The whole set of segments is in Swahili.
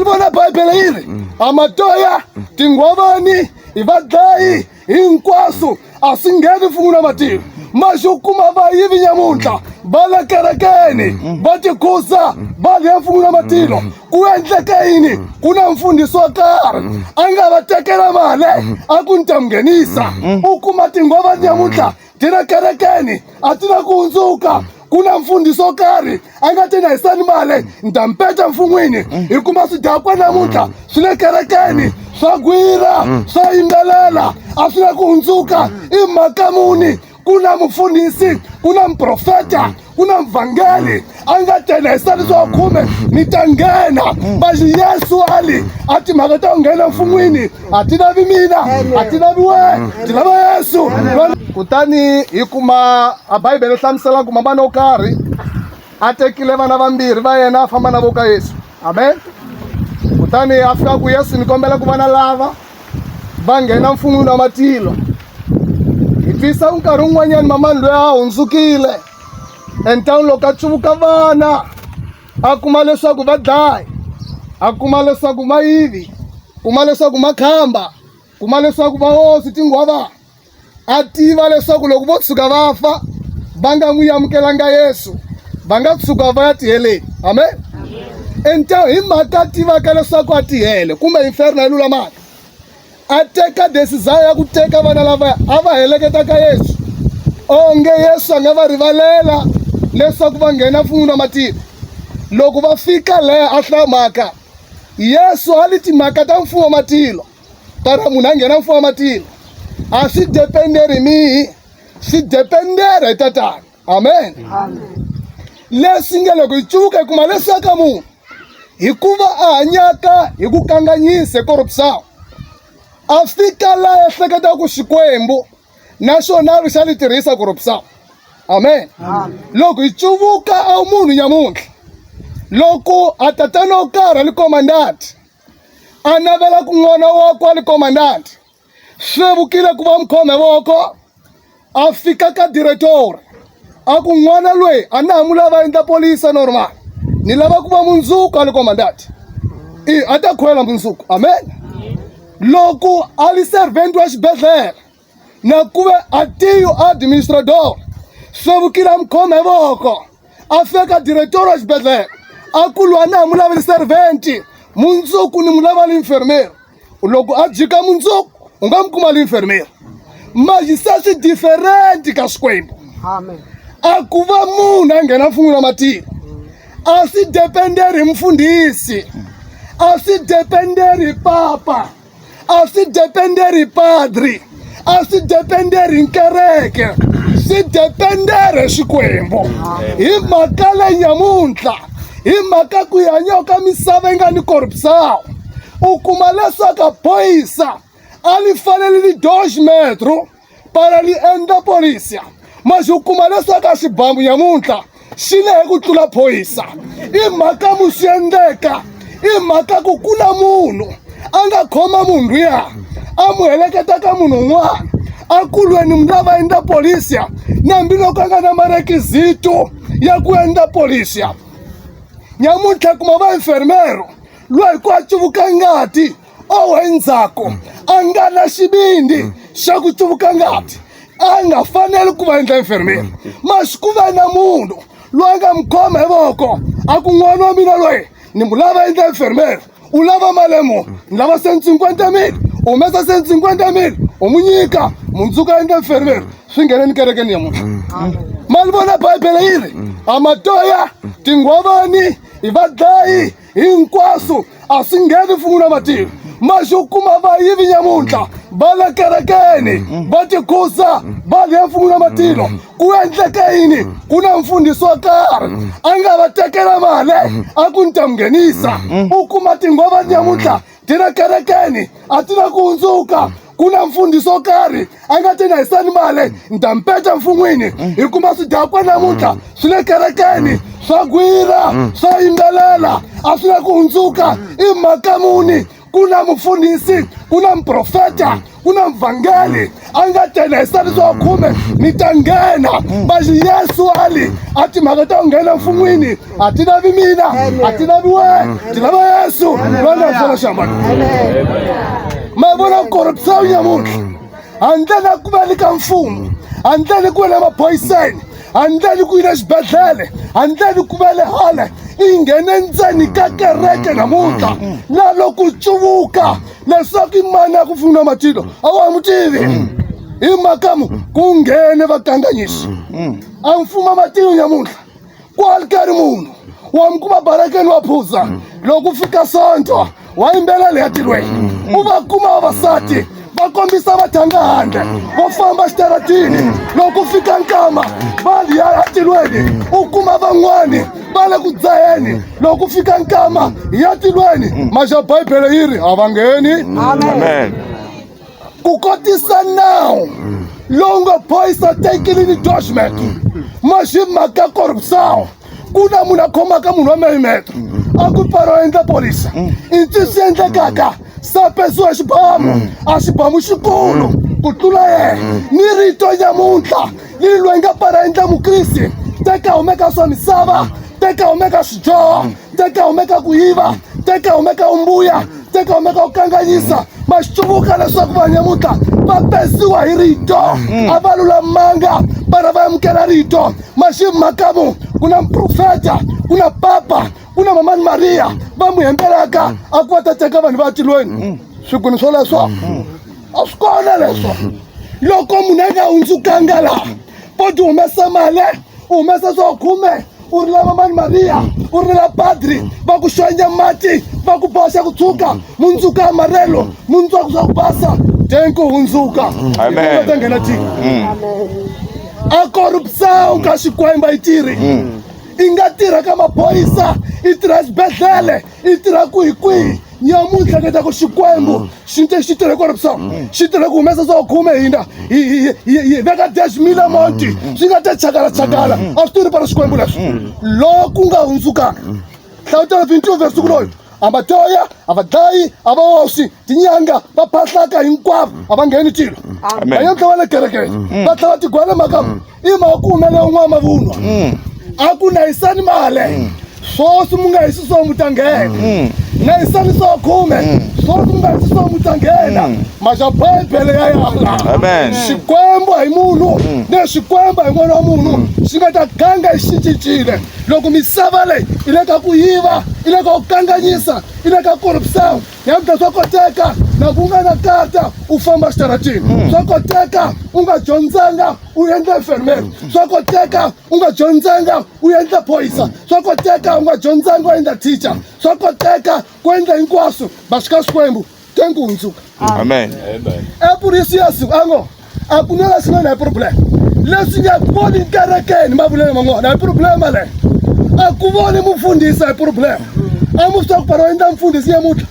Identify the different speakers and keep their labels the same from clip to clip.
Speaker 1: Malivona Bible hili amatoya tingwavani ivadlayi hinkwaso asingeni fungula matilo mashukuma vayivi nyamuntlha bala kerekeni vatikhusa bali fungula matilo ku endleke yini kuna mfundiso wa karhi a nga va tekela mali a ku nitamnghenisa u kuma tingwava nyamuntlha ti ri kerekeni a ti na ku hundzuka kuna mfundiso karhi a nga ti na hisani mali ni ta mpeta mfun'wini hi kuma swidakwa namuntlha swi le kerekeni swa gwira swa yimbelela a swi na ku hundzuka i mhaka muni kuna mfundisi kuna mprofeta kuna mvangeli a nga tena hisani swa khume ni ta nghena baji Yesu ali a timhaka ta nghena mfun'wini a ti lavi mina a ti lavi wena ti lava Yesu. Kutani hi kuma a Bibele hlamusela ku mambana wo karhi a tekile vana vambirhi va yena a famba na voka Yesu. Amen. Kutani a fika ku Yesu ni kombela ku vana lava va nghena mfun'wini wa matilo. Hi twisa nkarhi wun'wanyani mamani loyi a hundzukile entawuni loko a chuvuka vana a kuma leswaku va dlayi a kuma leswaku mayivi kuma leswaku makhamba kuma leswaku va hosi tingwava a tiva leswaku loko vo tshuka va fa va nga n'wi amukelanga Yesu va nga tshuka va ya tiheleni. Amen. Entawu hi mhaka a tivaka leswaku a tihele kumbe inferno yi lulamaka a teka desire ya ku teka vana lavaya a va heleketa ka Yesu onge Yesu a nga va rivalela leswaku va nghena mfun'wini wa matilo. Loko va fika leha a hlamaka Yesu a li timhaka ta mfumo wa matilo para munhu a nghena mfumo wa matilo a swi dependeri mihi swi dependera hi tatana. Amen. Leswi nge loko hi cuvuka hi kuma leswaka munhu hikuva a hanyaka hi ku kanganyisa korupsawo a fika laha ehleketa ku Xikwembu naxona ri xa li tirhisa korupsawo. Amen. Loko hi cuvuka a munhu nyamuntlha loko a tatana wo karhi ali commandant a navela ku n'wana wakwe ali commandant swi vukile ku va mkhome voko a fika ka director a ku n'wana loyi a na ha mu lava endla polisa normal ni lava ku va mundzuku ali commandant a ta khwela mundzuku. Amen. Loko ali servant wa xibedhlele na kuve a tiyo administrador swi vukile mkhome voko a fika director wa xibedhlele a ku lwa na ha mu laveli servant mundzuku ni mu lava li enfermero loko a jika mundzuku u nga mu kuma li enfermero manje se swi different ka Xikwembu.
Speaker 2: Amen.
Speaker 1: A ku va munhu a nghena mfun'wini wa matilo a swi dependeri hi mfundhisi a swi dependeri hi papa a swi dependeri hi padri a swi dependeri hi kereke swi dependeri hi Xikwembu. Hi mhaka leyi nyamuntlha hi mhaka ku hi hanya ka misava yi nga ni korupsawo u kuma leswaku boyisa a li fanele li 2 metro para li endla polisia manje u kuma leswaku a xibambu nyamuntlha xi lehe ku tlula boyisa. I mhaka mu swi endleka i mhaka ku ku na munhu a nga khoma munhu luya a mu heleketa ka munhu un'wana a ku lweni mu lava endla polisia nambiloko a nga na marekizito ya ku endla polisia. Nyamuntlha kuma va enfermero loyi ku a cuvuka ngati o endzhaku a nga na xibindi xa ku cuvuka ngati a nga fanele ku va endla enfermero masi ku va na munhu loyi a nga mu khoma hi voko a ku n'wana wa mina loyi ni mu lava endla enfermero u lava mali muni ni lava 150,000 u humesa 150,000 u mu nyika mundzuku endla enfermero swi ngheneni kerekeni ya munhu. Mali vona Bibele yili amatoya tingwavani hi vadlayi hinkwaso a swi ngheni mfun'wini wa matilo manje u kuma vayivi nyamuntlha va le kerekeni va tikhusa va li mfun'wini wa matilo ku endleke yini ku na mfundisi wa karhi a nga va tekela mali a ku nitamnghenisa u kuma tingwava nyamuntlha ti ri kerekeni a ti na ku hundzuka ku na mfundisi wo karhi a nga ti na hisani mali ni ta mpeta mfun'wini hi kuma swidakwa namuntlha swi le kerekeni swa gwira swa yimbelela a swi na ku hundzuka i mhaka muni ku na mfundhisi ku na mprofeta kuna mvangeli angatenesa swa khume nitangena baji Yesu ali ati magata ungena mfumwini ati navi mina ati navi we tilava Yesu lwana mfana shambani mabona corruption ya mungu andana kubalika mfumu andani kuwela mapoiseni andani kuwela xibedhlele andani kubele hale ingene ndzeni ka kereke namuntlha na loko cuvuka leswaku imana ya ku pfuna matilo a wa mutivi hi makamu ku nghene vakanganyisi a mfuma matilo nyamuntlha kwalkari munhu wa mkuma barakeni wa phuza loko fika sonto wa yimbela leya tilweni u va kuma vavasati va kombisa vathanga handle vo famba xitaratini loko fika nkama va liya tilweni u kuma van'wani va le ku dzaheni loko fika nkama ya tilweni maxa bibele yi ri a va ngheni amen ku kotisa nawu lowu nga bohisa tekilini judgment maxi mhaka corruption ku na munhu a khomaka munhu wa mehimetro a ku paro endla polisa inti swi endlekaka sapesiwa xibamu a xibamu xikulu ku tlula yena ni rito nyamuntlha li lwenga para endla mukrisi teka humeka swa misava teka humeka swidyoho teka humeka ku yiva teka humeka umbuya teka humeka ku kanganyisa ma xi cuvuka leswaku vanhu nyamuntlha va pesiwa hi rito a va lulamanga para va amukela rito ma xi mhakamu ku na mprofeta ku na papa ku na mamani Maria va mu hembelaka a ku va ta teka vanhu va tilweni swikuni swo leswo a swi kona leswo loko munhu a nga hundzukanga laha poti humesa mali u humesa swo khume u ri la mamani Maria u ri la padri va ku xonya mati va ku boxa ku tshuka mundzuka amarelo mundzuku swa ku basa tenku hundzuka amen ta nghena tiko a corruption ka xikwemba yi tirhi i nga tirha ka maphorisa i tirha xibedhlele i tirha kwihi nyamuntlha keta ku xikwembu xi tirha corruption xi tirha ku humesa swa khume hina hi veka 10,000 monti swi nga ta chakala a swi tirhi para xikwembu leswi loku nga hundzukanga hlawutela 22 verse kuloyo amatoya avadlayi avahosi tinyanga va phahlaka hinkwavo a va ngheni tilo vanyamhla va le kerekeni va tlhela va tigwala makamu i mhaka ku humele un'wana mavunwa a ku nahisani male swoswi mu nga hisi swo mu ta nghena nahisani swo khume swoswi mu nga hisi swo mu ta nghena maxa bibele ya yala xikwembu hi munhu ne xikwembu hi n'wana wa munhu xi nga ta ganga hi xi cincile loko misava leyi i le ka ku yiva i le ka ku kanganyisa i le ka corruption nyamutlha swa koteka na ku nga na kata u famba xitaratini swa koteka u nga dyondzanga u endla enfermeri swa koteka u nga dyondzanga u endla phoyisa swa koteka u nga dyondzanga u endla teacher swa koteka ku endla hinkwaswo va xika xikwembu tenku hundzuka amen epurisi yesu ango a ku na leswi na hi problem leswi nga voni kerekeni mavuleni man'wana hi problema leyi a ku voni mufundhisi hi problem a mu swi tiva ku paro endla mfundhisi nyamuntlha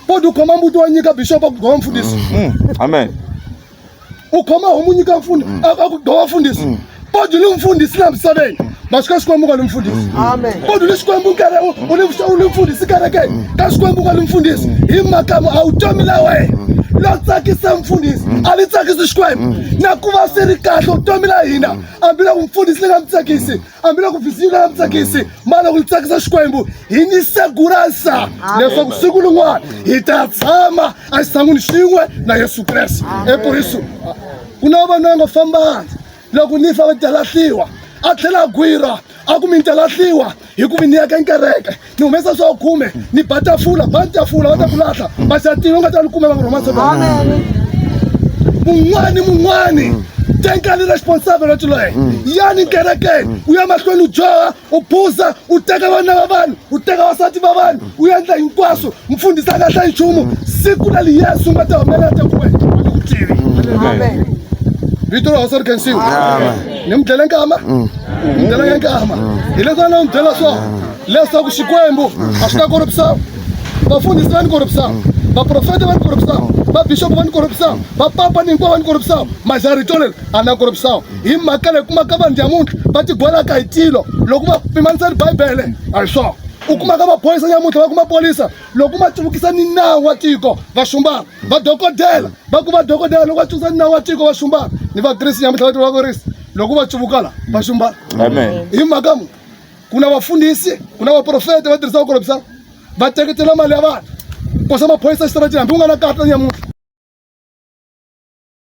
Speaker 1: podi u khoma mbuti wa nyika bishop a ku gova mfundhisi amen u khoma homu nyika a ku gova mfundhisi podi ni mfundhisi la misaveni ma xika xikwembu ka ni mfundhisi podi ni xikwembu u ni mfundhisi kerekeni ka xikwembu ka ni mfundhisi hi makamu a wu tomi la wena lo tsakisa mfundhisi a li tsakisi xikwembu na ku va swi ri kahle utomi la hina hambi loko mfundhisi li nga mi tsakisi hambi loko vhisiyi nga mi tsakisi ma loko li tsakisa xikwembu hi ni seguransa leswaku siku lin'wana hi ta tshama a xitsan'wini xin'we na Yesu Kreste eporiso ku na vanhu va nga fambanga loko ni fa va ta lahliwa a tlhela a gwira a ku mi ta lahliwa hi ku vi ni ya ka kereke ni humesa swo khume ni batafula va ta ku lahla maxatini u nga ta ni kume va ku rhoma mun'wani tenkani responsibility leyi yani kerekeni u ya mahlweni u dyoha u phuza u teka vana va vanhu u teka vasati va vanhu u endla hinkwaswo mfundhisi a nga hlayi nchumu siku leri Yesu nga ta humelela tekuwena a ni ku tivi vito ra hosi ri khensiwa ni mi dlele nkama mi dlele nkama hi leswi a ni mi byela swona leswaku xikwembu a swi ta corruption vafundhisi va ni corruption vaprofeta va ni corruption vabishopu va ni corruption vapapa ni hinkwavo va ni corruption majority leri a na corruption hi mhaka leyi kumaka vanhu nyamuntlha va tigwalaka hi tilo loko va pimanisa bibele a hi swona u kuma ka maphorisa nyamuntlha va kuma polisa loko ma cuvukisa ni nawu wa tiko va Shumbara va dokodela va ku va dokodela loko va cuvukisa ni nawu wa tiko va Shumbara ni va Krisi nyamuntlha va Krisi loko va cuvukala va Shumbara. Amen. Hi mhaka kuna vafundhisi kuna vaprofeta va tirhisa vukorhokeri va teketela mali ya vanhu kosa maphorisa xitaratini hambi u nga na karata nyamuntlha.